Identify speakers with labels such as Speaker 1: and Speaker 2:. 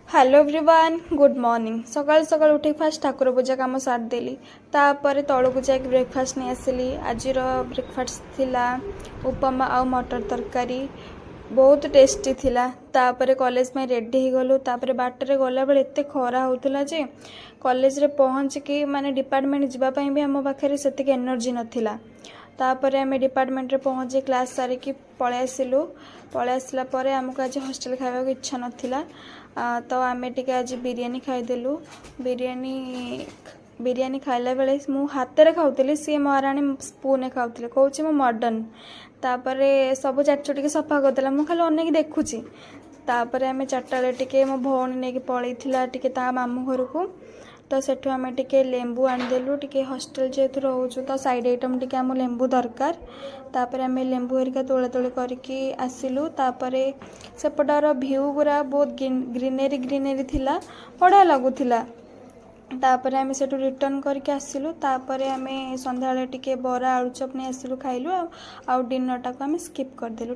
Speaker 1: Hello everyone good morning सकाल सकाल उठी फास्ट ठाकुर पूजा कम सारिदेली तापर तौक जा ब्रेकफास्ट नहीं आसली आज ब्रेकफास्ट थिला उपमा आउ मटर तरकारी बहुत टेस्टी थिला तापर कॉलेज में रेडी हो गलु तापर बाटर गला बेले एते खरा होतला जे कॉलेज रे पहुँच के माने डिपार्टमेंट जीवाई भी आम पाखे से एनर्जी नथिला तापर आम डिपार्टमेंट रे पहुँचे क्लास सारिकी पलै आसिलु पलै आसला परे आमको आज हॉस्टल खावा को इच्छा नथिला तो आम टे आज बिरियानी खाईदेलु बिरियानी खाइला बेले मु हाथ रे खाऊली सी महाराणी स्पून खाऊले कौच मो मॉडर्न तापर सब चाटचुटी सफा करदेला मु खाली अनेक देखुची तापर आम चार्टा टे मो भौणी नहीं पलैला टे मामू घर को तो सेठू आम टे लेंबू आनीदेलु टे हॉस्टल जेहेतु रोचु तो साइड आइटम टे आम लेंबू दरकार तापर आम लेंबू हरिका तोला तोली करके आसिलु तापर सेपटार भ्यू पूरा बहुत ग्रीनरी ग्रीनरी थिला बढ़िया लगुला तापर आम से रिटर्न करके आसिलु तापर आम संध्या टे बरा आलुचप नहीं आसिलु खाइलु आउ डिनर टाक आम स्किप करदेलु।